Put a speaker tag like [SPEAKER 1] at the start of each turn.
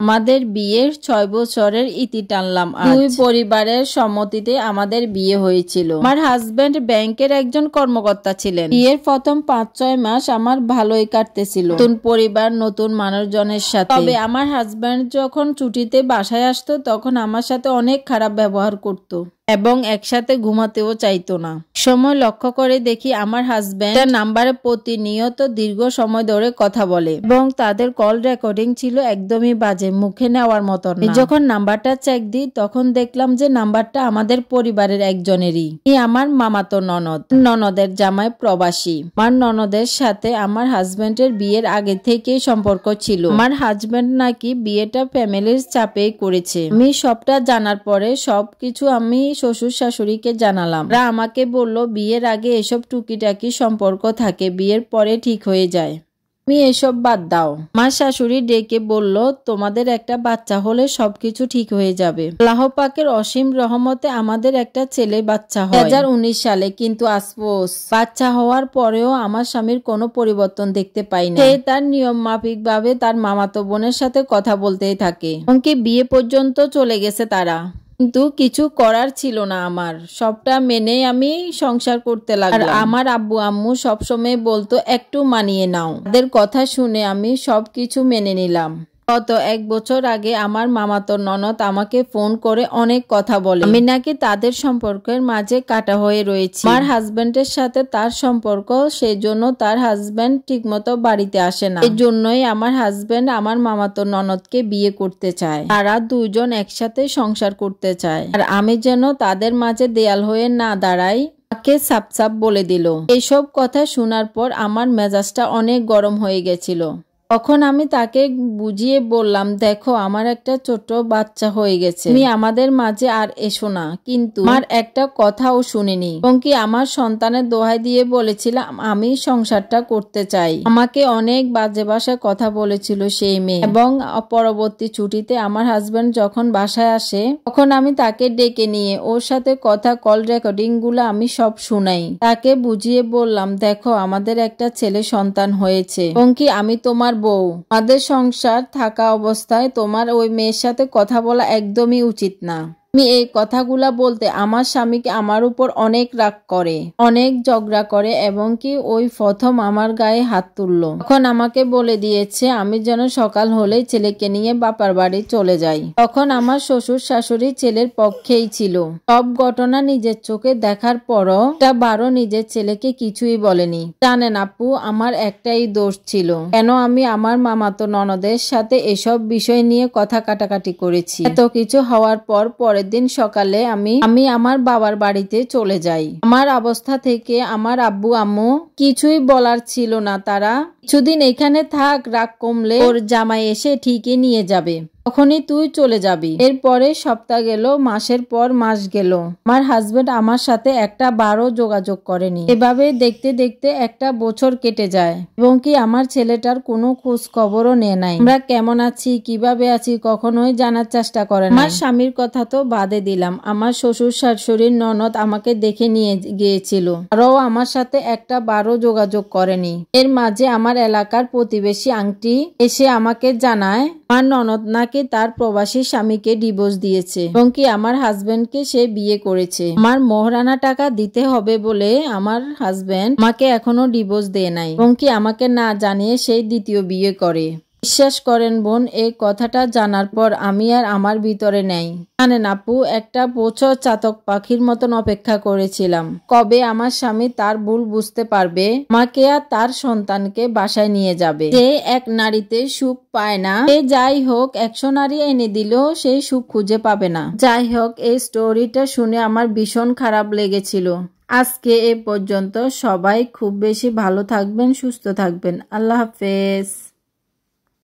[SPEAKER 1] আমাদের বিয়ের 6 বছরের ইতি টানলাম। দুই পরিবারের সম্মতিতে আমাদের বিয়ে হয়েছিল। আমার হাজবেন্ড ব্যাংকের একজন কর্মকর্তা ছিলেন। বিয়ের প্রথম 5-6 মাস আমার ভালোই কাটতেছিল, নতুন পরিবার, নতুন মানুষজনের সাথে। তবে আমার হাজবেন্ড যখন ছুটিতে বাসায় আসতো তখন আমার সাথে অনেক খারাপ ব্যবহার করতো এবং একসাথে ঘুমাতেও চাইতো না। সময় লক্ষ্য করে দেখি আমার হাজবেন্ড নাম্বারে প্রতিনিয়ত দীর্ঘ সময় ধরে কথা বলে এবং তাদের কল রেকর্ডিং ছিল একদমই বাজে, মুখে নেওয়ার মতো না। যখন নাম্বারটা চেক দিই তখন দেখলাম যে নাম্বারটা আমাদের পরিবারের একজনেরই। আমার মামাতো ননদ, ননদের জামাই প্রবাসী। আমার ননদের সাথে আমার হাজবেন্ডের বিয়ের আগে থেকেই সম্পর্ক ছিল। আমার হাজবেন্ড নাকি বিয়েটা ফ্যামিলির চাপেই করেছে। আমি সবটা জানার পরে সবকিছু আমি শ্বশুর শাশুড়িকে জানালাম। ওরা আমাকে বলল বিয়ের আগে এসব টুকিটাকি সম্পর্ক থাকে, বিয়ের পরে ঠিক হয়ে যায়, তুমি এসব বাদ দাও। মা শাশুড়ি ডেকে বলল তোমাদের একটা বাচ্চা হলে সবকিছু ঠিক হয়ে যাবে। আল্লাহ পাকের অসীম রহমতে আমাদের একটা ছেলে বাচ্চা হয় 2019 সালে। কিন্তু আফসোস, বাচ্চা হওয়ার পরেও আমার স্বামীর কোনো পরিবর্তন দেখতে পাই না। সে তার নিয়ম মাফিক ভাবে তার মামাতো বোনের সাথে কথা বলতেই থাকে, এমনকি বিয়ে পর্যন্ত চলে গেছে তারা। কিন্তু কিছু করার ছিল না আমার, সবটা মেনে আমি সংসার করতে লাগলাম। আর আমার আব্বু আম্মু সবসময় বলতো একটু মানিয়ে নাও। তাদের কথা শুনে আমি সবকিছু মেনে নিলাম। গত 1 বছর আগে আমার মামাতো ননদ আমাকে ফোন করে অনেক কথা বলে আমি নাকি তাদের সম্পর্কের মাঝে কাটা হয়ে রয়েছি। আমার হাজবেন্ডের সাথে তার সম্পর্ক, সেই জন্য তার হাজবেন্ড ঠিকমতো বাড়িতে আসে না। এই জন্যই আমার হাজবেন্ড আমার মামাতো ননদকে বিয়ে করতে চায়। তারা দুজন একসাথে সংসার করতে চায়, আর আমি যেন তাদের মাঝে দেয়াল হয়ে না দাঁড়াই তাকে সাপ সাপ বলে দিল। এইসব কথা শোনার পর আমার মেজাজটা অনেক গরম হয়ে গেছিল। তখন আমি তাকে বুঝিয়ে বললাম, দেখো আমার একটা ছোট বাচ্চা হয়ে গেছে, তুমি আমাদের মাঝে আর এসো না। কিন্তু আমার একটা কথাও শুনিনি, এবং কি আমার সন্তানের দোহাই দিয়ে বলেছিলাম আমি সংসারটা করতে চাই। আমাকে অনেক বাজে ভাষায় কথা বলেছিল সেই মেয়ে। এবং পরবর্তী ছুটিতে আমার হাজবেন্ড যখন বাসায় আসে তখন আমি তাকে ডেকে নিয়ে ওর সাথে কথা, কল রেকর্ডিং গুলো আমি সব শুনাই। তাকে বুঝিয়ে বললাম, দেখো আমাদের একটা ছেলে সন্তান হয়েছে, এবং কি আমি তোমার বউ, আমাদের সংসার থাকা অবস্থায় তোমার ওই মেয়ের সাথে কথা বলা একদমই উচিত না। আমি এই কথাগুলা বলতে আমার স্বামীকে আমার উপর অনেক রাগ করে, অনেক ঝগড়া করে, এবং কি ওই প্রথম আমার গায়ে হাত তুললো। তখন আমাকে বলে দিয়েছে আমি যেন সকাল হলেই ছেলেকে নিয়ে বাপার বাড়ি চলে যাই। তখন আমার শ্বশুর শাশুড়ি ছেলের পক্ষেই ছিল। সব ঘটনা নিজের চোখে দেখার পরও একটা বারো নিজের ছেলেকে কিছুই বলেনি। জানেন আপু, আমার একটাই দোষ ছিল, কেন আমি আমার মামাতো ননদের সাথে এসব বিষয় নিয়ে কথা কাটাকাটি করেছি। এত কিছু হওয়ার পর পরের দিন সকালে আমি আমার বাবার বাড়িতে চলে যাই। আমার অবস্থা থেকে আমার আব্বু আম্মু কিছুই বলার ছিল না। তারা কিছুদিন এখানে থাক, রাগ কমলে ওর জামাই এসে ঠিকই নিয়ে যাবে, তখনই তুই চলে যাবি। এরপরে সপ্তাহ গেল, মাসের পর মাস গেল, আমার হাজবেন্ড আমার সাথে একটা বারও যোগাযোগ করেনি। এভাবে দেখতে দেখতে 1 বছর কেটে যায়, এবং কি আমার ছেলেটার কোনো খোঁজ খবরও নেয় নাই। আমরা কেমন আছি, কিভাবে আছি কখনোই জানার চেষ্টা করে না। আমার স্বামীর কথা তো বাদে দিলাম, আমার শ্বশুর শাশুড়ির ননদ আমাকে দেখে নিয়ে গিয়েছিল, আরও আমার সাথে একটা বারও যোগাযোগ করেনি। এর মাঝে আমার এলাকার প্রতিবেশী আংটি এসে আমাকে জানায় আমার ননদ নাকি তার প্রবাসী স্বামীকে ডিভোর্স দিয়েছে, এবং কি আমার হাজবেন্ডকে সে বিয়ে করেছে। আমার মোহরানা টাকা দিতে হবে বলে আমার হাজবেন্ড আমাকে এখনো ডিভোর্স দেয় নাই, এবং কি আমাকে না জানিয়ে সেই দ্বিতীয় বিয়ে করে। বিশ্বাস করেন বোন, এই কথাটা জানার পর আমি আর আমার ভিতরে নেই। জানেন আপু, 1 বছর চাতক পাখির মতন অপেক্ষা করেছিলাম, কবে আমার স্বামী তার ভুল বুঝতে পারবে, আমাকে আর তার সন্তানকে বাসায় নিয়ে যাবে। যে এক নারীতে সুখ পায় না, সে যাই হোক 100 নারী এনে দিলেও সেই সুখ খুঁজে পাবে না। যাই হোক, এই স্টোরিটা শুনে আমার ভীষণ খারাপ লেগেছিল। আজকে এ পর্যন্ত। সবাই খুব বেশি ভালো থাকবেন, সুস্থ থাকবেন। আল্লাহ হাফেজ।